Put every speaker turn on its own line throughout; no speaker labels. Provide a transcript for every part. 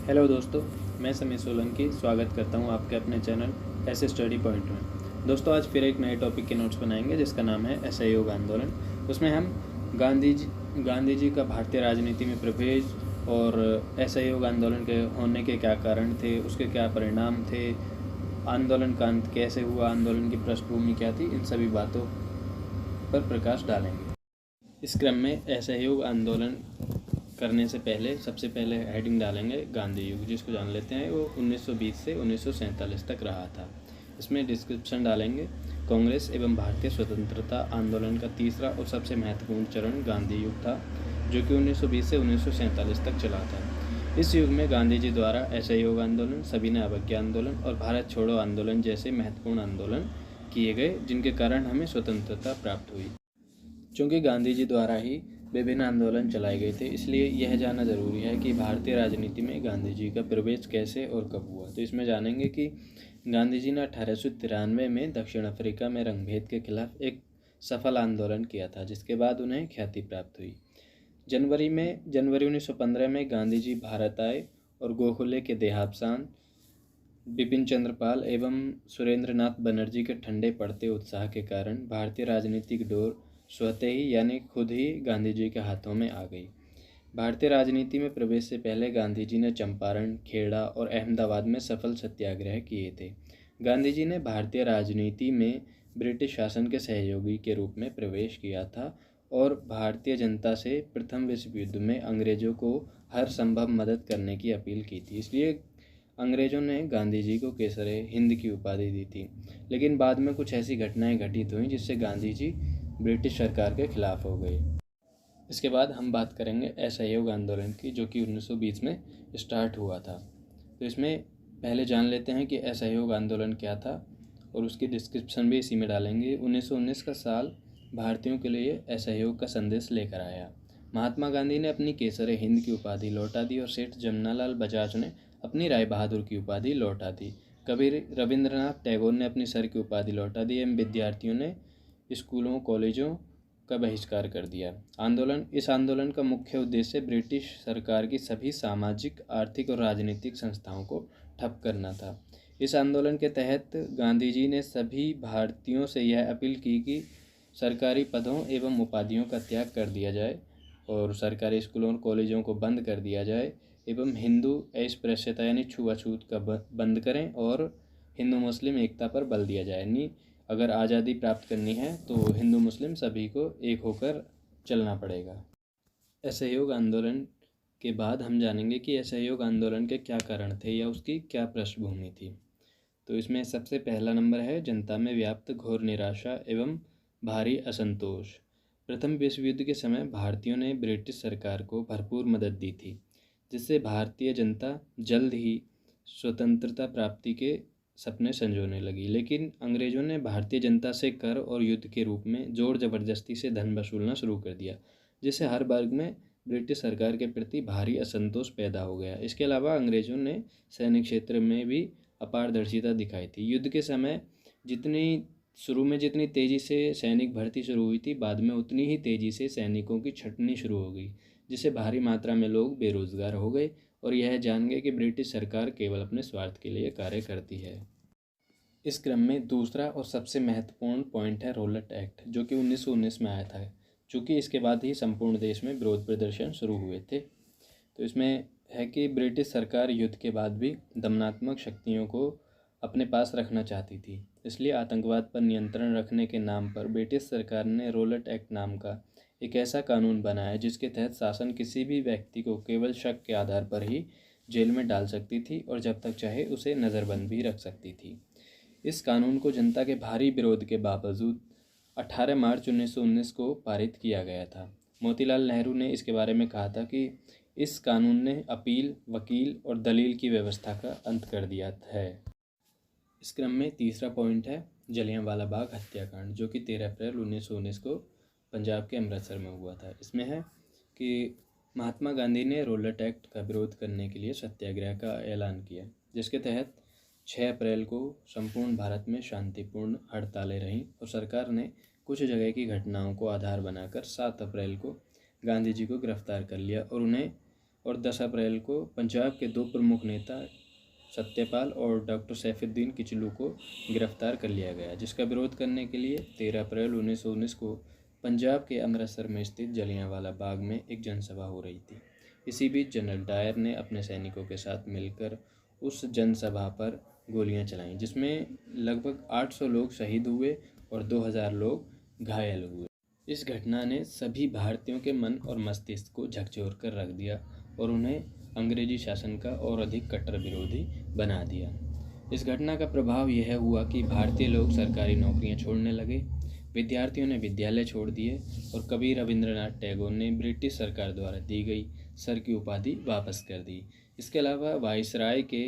Hello दोस्तों, मैं समीर सोलंकी स्वागत करता हूं आपके अपने चैनल ऐसे स्टडी पॉइंट में। दोस्तों, आज फिर एक नए टॉपिक के नोट्स बनाएंगे जिसका नाम है असहयोग आंदोलन। उसमें हम गांधी जी का भारतीय राजनीति में प्रवेश और असहयोग आंदोलन के होने के क्या कारण थे, उसके क्या परिणाम थे, आंदोलन का अंत कैसे हुआ, आंदोलन की पृष्ठभूमि क्या थी, इन सभी बातों पर प्रकाश डालेंगे। इस क्रम में असहयोग आंदोलन करने से पहले सबसे पहले हेडिंग डालेंगे गांधी युग, जिसको जान लेते हैं। वो 1920 से 1947 तक रहा था। इसमें डिस्क्रिप्शन डालेंगे कांग्रेस एवं भारतीय स्वतंत्रता आंदोलन का तीसरा और सबसे महत्वपूर्ण चरण गांधी युग था, जो कि 1920 से 1947 तक चला था। इस युग में गांधी जी द्वारा असहयोग आंदोलन, सविनय अवज्ञा आंदोलन और भारत छोड़ो आंदोलन जैसे महत्वपूर्ण आंदोलन किए गए, जिनके कारण हमें स्वतंत्रता प्राप्त हुई। चूँकि गांधी जी द्वारा ही विभिन्न आंदोलन चलाए गए थे, इसलिए यह जानना ज़रूरी है कि भारतीय राजनीति में गांधी जी का प्रवेश कैसे और कब हुआ। तो इसमें जानेंगे कि गांधी जी ने 1893 में दक्षिण अफ्रीका में रंगभेद के खिलाफ एक सफल आंदोलन किया था, जिसके बाद उन्हें ख्याति प्राप्त हुई। जनवरी 1915 में गांधी जी भारत आए और गोखले के देहावसान, बिपिन चंद्र पाल एवं सुरेंद्रनाथ बनर्जी के ठंडे पड़ते उत्साह के कारण भारतीय राजनीतिक डोर स्वतः ही यानी खुद ही गांधी जी के हाथों में आ गई। भारतीय राजनीति में प्रवेश से पहले गांधी जी ने चंपारण, खेड़ा और अहमदाबाद में सफल सत्याग्रह किए थे। गांधी जी ने भारतीय राजनीति में ब्रिटिश शासन के सहयोगी के रूप में प्रवेश किया था और भारतीय जनता से प्रथम विश्व युद्ध में अंग्रेजों को हर संभव मदद करने की अपील की थी। इसलिए अंग्रेजों ने गांधी जी को केसरे हिंद की उपाधि दी थी। लेकिन बाद में कुछ ऐसी घटनाएं घटित हुई जिससे गांधी जी ब्रिटिश सरकार के खिलाफ हो गए। इसके बाद हम बात करेंगे असहयोग आंदोलन की, जो कि 1920 में स्टार्ट हुआ था। तो इसमें पहले जान लेते हैं कि असहयोग आंदोलन क्या था और उसकी डिस्क्रिप्शन भी इसी में डालेंगे। 1919 का साल भारतीयों के लिए असहयोग का संदेश लेकर आया। महात्मा गांधी ने अपनी केसरे हिंद की उपाधि लौटा दी और सेठ जमनालाल बजाज ने अपनी राय बहादुर की उपाधि लौटा दी। कवि रविंद्रनाथ टैगोर ने अपनी सर की उपाधि लौटा दी एवं विद्यार्थियों ने स्कूलों कॉलेजों का बहिष्कार कर दिया। इस आंदोलन का मुख्य उद्देश्य ब्रिटिश सरकार की सभी सामाजिक, आर्थिक और राजनीतिक संस्थाओं को ठप करना था। इस आंदोलन के तहत गांधी जी ने सभी भारतीयों से यह अपील की कि सरकारी पदों एवं उपाधियों का त्याग कर दिया जाए और सरकारी स्कूलों और कॉलेजों को बंद कर दिया जाए एवं हिंदू अस्पृश्यता यानी छुआछूत का बंद करें और हिंदू मुस्लिम एकता पर बल दिया जाए। यानी अगर आज़ादी प्राप्त करनी है तो हिंदू मुस्लिम सभी को एक होकर चलना पड़ेगा। असहयोग आंदोलन के बाद हम जानेंगे कि असहयोग आंदोलन के क्या कारण थे या उसकी क्या पृष्ठभूमि थी। तो इसमें सबसे पहला नंबर है जनता में व्याप्त घोर निराशा एवं भारी असंतोष। प्रथम विश्व युद्ध के समय भारतीयों ने ब्रिटिश सरकार को भरपूर मदद दी थी, जिससे भारतीय जनता जल्द ही स्वतंत्रता प्राप्ति के सपने संजोने लगी। लेकिन अंग्रेज़ों ने भारतीय जनता से कर और युद्ध के रूप में जोर ज़बरदस्ती से धन वसूलना शुरू कर दिया, जिससे हर वर्ग में ब्रिटिश सरकार के प्रति भारी असंतोष पैदा हो गया। इसके अलावा अंग्रेज़ों ने सैनिक क्षेत्र में भी अपारदर्शिता दिखाई थी। युद्ध के समय शुरू में जितनी तेज़ी से सैनिक भर्ती शुरू हुई थी, बाद में उतनी ही तेज़ी से सैनिकों की छँटनी शुरू हो गई, जिससे भारी मात्रा में लोग बेरोजगार हो गए और यह जान गए कि ब्रिटिश सरकार केवल अपने स्वार्थ के लिए कार्य करती है। इस क्रम में दूसरा और सबसे महत्वपूर्ण पॉइंट है रोलेट एक्ट, जो कि 1919 में आया था। चूँकि इसके बाद ही संपूर्ण देश में विरोध प्रदर्शन शुरू हुए थे। तो इसमें है कि ब्रिटिश सरकार युद्ध के बाद भी दमनात्मक शक्तियों को अपने पास रखना चाहती थी। इसलिए आतंकवाद पर नियंत्रण रखने के नाम पर ब्रिटिश सरकार ने रोलेट एक्ट नाम का एक ऐसा कानून बनाया जिसके तहत शासन किसी भी व्यक्ति को केवल शक के आधार पर ही जेल में डाल सकती थी और जब तक चाहे उसे नज़रबंद भी रख सकती थी। इस कानून को जनता के भारी विरोध के बावजूद 18 मार्च 1919 को पारित किया गया था। मोतीलाल नेहरू ने इसके बारे में कहा था कि इस कानून ने अपील, वकील और दलील की व्यवस्था का अंत कर दिया है। इस क्रम में तीसरा पॉइंट है जलियांवाला बाग हत्याकांड, जो कि 13 अप्रैल 1919 को पंजाब के अमृतसर में हुआ था। इसमें है कि महात्मा गांधी ने रोलेट एक्ट का विरोध करने के लिए सत्याग्रह का ऐलान किया, जिसके तहत 6 अप्रैल को संपूर्ण भारत में शांतिपूर्ण हड़तालें रहीं और सरकार ने कुछ जगह की घटनाओं को आधार बनाकर 7 अप्रैल को गांधी जी को गिरफ्तार कर लिया और उन्हें और 10 अप्रैल को पंजाब के दो प्रमुख नेता सत्यपाल और डॉक्टर सैफुद्दीन किचलू को गिरफ्तार कर लिया गया, जिसका विरोध करने के लिए 13 अप्रैल 1919 को पंजाब के अमृतसर में स्थित जलियांवाला बाग में एक जनसभा हो रही थी। इसी बीच जनरल डायर ने अपने सैनिकों के साथ मिलकर उस जनसभा पर गोलियां चलाईं, जिसमें लगभग 800 लोग शहीद हुए और 2000 लोग घायल हुए। इस घटना ने सभी भारतीयों के मन और मस्तिष्क को झकझोर कर रख दिया और उन्हें अंग्रेजी शासन का और अधिक कट्टर विरोधी बना दिया। इस घटना का प्रभाव यह हुआ कि भारतीय लोग सरकारी नौकरियां छोड़ने लगे, विद्यार्थियों ने विद्यालय छोड़ दिए और कवि रविंद्रनाथ टैगोर ने ब्रिटिश सरकार द्वारा दी गई सर की उपाधि वापस कर दी। इसके अलावा वाइसराय के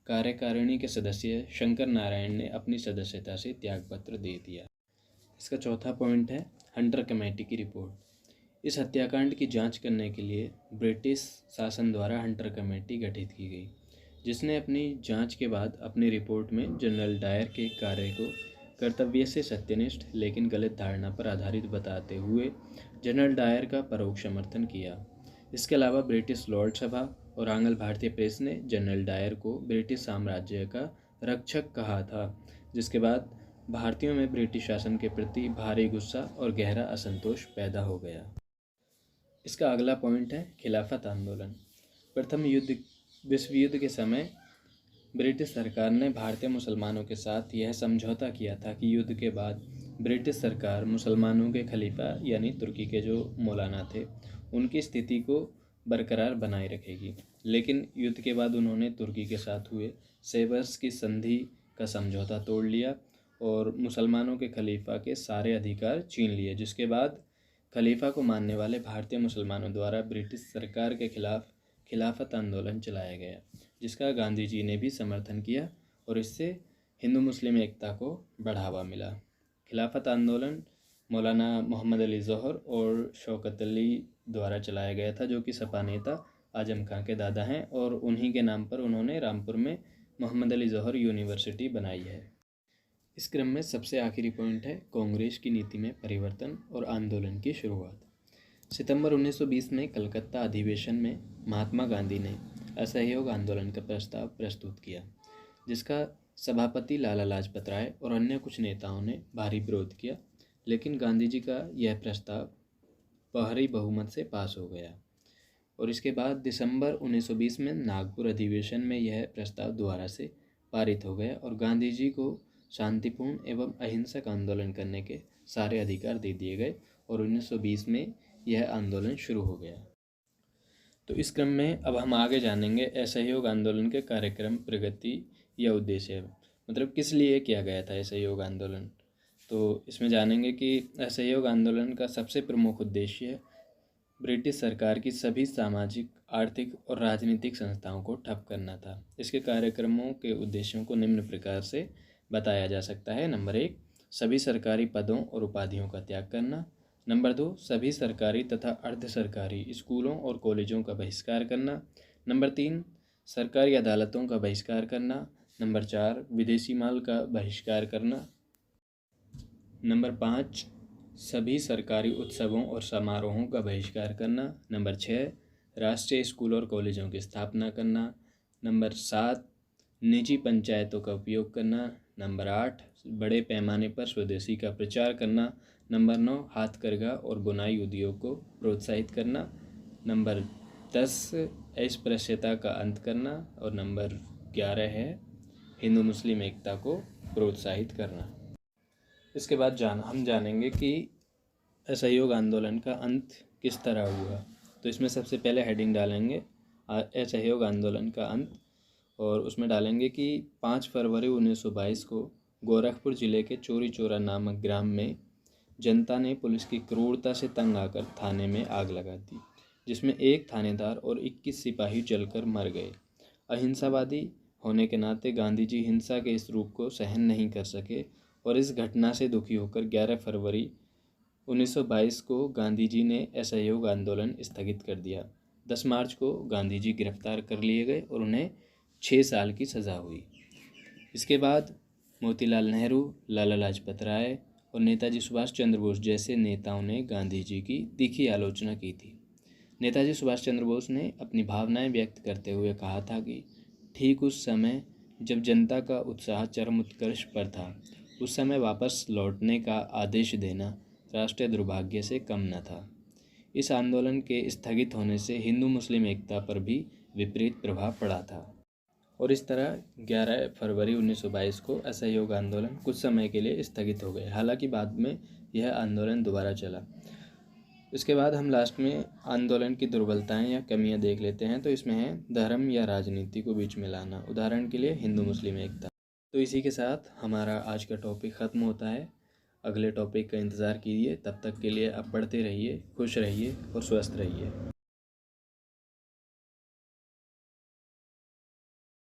कार्यकारिणी के सदस्य शंकर नारायण ने अपनी सदस्यता से त्यागपत्र दे दिया। इसका चौथा पॉइंट है हंटर कमेटी की रिपोर्ट। इस हत्याकांड की जांच करने के लिए ब्रिटिश शासन द्वारा हंटर कमेटी गठित की गई, जिसने अपनी जांच के बाद अपनी रिपोर्ट में जनरल डायर के कार्य को कर्तव्य से सत्यनिष्ठ लेकिन गलत धारणा पर आधारित बताते हुए जनरल डायर का परोक्ष समर्थन किया। इसके अलावा ब्रिटिश लॉर्ड सभा और आंग्ल भारतीय प्रेस ने जनरल डायर को ब्रिटिश साम्राज्य का रक्षक कहा था, जिसके बाद भारतीयों में ब्रिटिश शासन के प्रति भारी गुस्सा और गहरा असंतोष पैदा हो गया। इसका अगला पॉइंट है खिलाफत आंदोलन। प्रथम विश्व युद्ध के समय ब्रिटिश सरकार ने भारतीय मुसलमानों के साथ यह समझौता किया था कि युद्ध के बाद ब्रिटिश सरकार मुसलमानों के खलीफा यानी तुर्की के जो मौलाना थे उनकी स्थिति को बरकरार बनाए रखेगी। लेकिन युद्ध के बाद उन्होंने तुर्की के साथ हुए सेवर्स की संधि का समझौता तोड़ लिया और मुसलमानों के खलीफा के सारे अधिकार छीन लिए, जिसके बाद खलीफा को मानने वाले भारतीय मुसलमानों द्वारा ब्रिटिश सरकार के खिलाफ खिलाफत आंदोलन चलाया गया, जिसका गांधी जी ने भी समर्थन किया और इससे हिंदू मुस्लिम एकता को बढ़ावा मिला। खिलाफत आंदोलन मौलाना मोहम्मद अली जौहर और शौकत अली द्वारा चलाया गया था, जो कि सपा नेता आजम खां के दादा हैं और उन्हीं के नाम पर उन्होंने रामपुर में मोहम्मद अली जौहर यूनिवर्सिटी बनाई है। इस क्रम में सबसे आखिरी पॉइंट है कांग्रेस की नीति में परिवर्तन और आंदोलन की शुरुआत। सितंबर 1920 में कलकत्ता अधिवेशन में महात्मा गांधी ने असहयोग आंदोलन का प्रस्ताव प्रस्तुत किया, जिसका सभापति लाला लाजपत राय और अन्य कुछ नेताओं ने भारी विरोध किया, लेकिन गांधी जी का यह प्रस्ताव भारी बहुमत से पास हो गया और इसके बाद दिसंबर 1920 में नागपुर अधिवेशन में यह प्रस्ताव दोबारा से पारित हो गया और गांधी जी को शांतिपूर्ण एवं अहिंसक आंदोलन करने के सारे अधिकार दे दिए गए और 1920 में यह आंदोलन शुरू हो गया। तो इस क्रम में अब हम आगे जानेंगे असहयोग आंदोलन के कार्यक्रम, प्रगति या उद्देश्य, मतलब किस लिए किया गया था असहयोग आंदोलन। तो इसमें जानेंगे कि असहयोग आंदोलन का सबसे प्रमुख उद्देश्य ब्रिटिश सरकार की सभी सामाजिक, आर्थिक और राजनीतिक संस्थाओं को ठप करना था। इसके कार्यक्रमों के उद्देश्यों को निम्न प्रकार से बताया जा सकता है। नंबर 1, सभी सरकारी पदों और उपाधियों का त्याग करना। नंबर 2, सभी सरकारी तथा अर्ध सरकारी स्कूलों और कॉलेजों का बहिष्कार करना। नंबर 3, सरकारी अदालतों का बहिष्कार करना। नंबर 4, विदेशी माल का बहिष्कार करना। नंबर 5, सभी सरकारी उत्सवों और समारोहों का बहिष्कार करना। नंबर 6, राष्ट्रीय स्कूल और कॉलेजों की स्थापना करना। नंबर 7, निजी पंचायतों का उपयोग करना। नंबर 8, बड़े पैमाने पर स्वदेशी का प्रचार करना। नंबर 9, हाथकरघा और बुनाई उद्योग को प्रोत्साहित करना। नंबर 10, अस्पृश्यता का अंत करना और नंबर 11 है हिंदू मुस्लिम एकता को प्रोत्साहित करना। इसके बाद हम जानेंगे कि असहयोग आंदोलन का अंत किस तरह हुआ। तो इसमें सबसे पहले हेडिंग डालेंगे असहयोग आंदोलन का अंत और उसमें डालेंगे कि 5 फरवरी 1922 को गोरखपुर जिले के चोरी चौरा नामक ग्राम में जनता ने पुलिस की क्रूरता से तंग आकर थाने में आग लगा दी, जिसमें एक थानेदार और 21 सिपाही जलकर मर गए। अहिंसावादी होने के नाते गांधी जी हिंसा के इस रूप को सहन नहीं कर सके और इस घटना से दुखी होकर 11 फरवरी 1922 को गांधी जी ने असहयोग आंदोलन स्थगित कर दिया। 10 मार्च को गांधी जी गिरफ्तार कर लिए गए और उन्हें 6 साल की सज़ा हुई। इसके बाद मोतीलाल नेहरू, लाला लाजपत राय और नेताजी सुभाष चंद्र बोस जैसे नेताओं ने गांधी जी की तीखी आलोचना की थी। नेताजी सुभाष चंद्र बोस ने अपनी भावनाएं व्यक्त करते हुए कहा था कि ठीक उस समय जब जनता का उत्साह चरम उत्कर्ष पर था, उस समय वापस लौटने का आदेश देना राष्ट्रीय दुर्भाग्य से कम न था। इस आंदोलन के स्थगित होने से हिंदू मुस्लिम एकता पर भी विपरीत प्रभाव पड़ा था और इस तरह 11 फरवरी 1922 को असहयोग आंदोलन कुछ समय के लिए स्थगित हो गए। हालांकि बाद में यह आंदोलन दोबारा चला। इसके बाद हम लास्ट में आंदोलन की दुर्बलताएं या कमियां देख लेते हैं। तो इसमें है धर्म या राजनीति को बीच में लाना, उदाहरण के लिए हिंदू मुस्लिम एकता। तो इसी के साथ हमारा आज का टॉपिक ख़त्म होता है। अगले टॉपिक का इंतज़ार कीजिए। तब तक के लिए आप पढ़ते रहिए, खुश रहिए और स्वस्थ रहिए।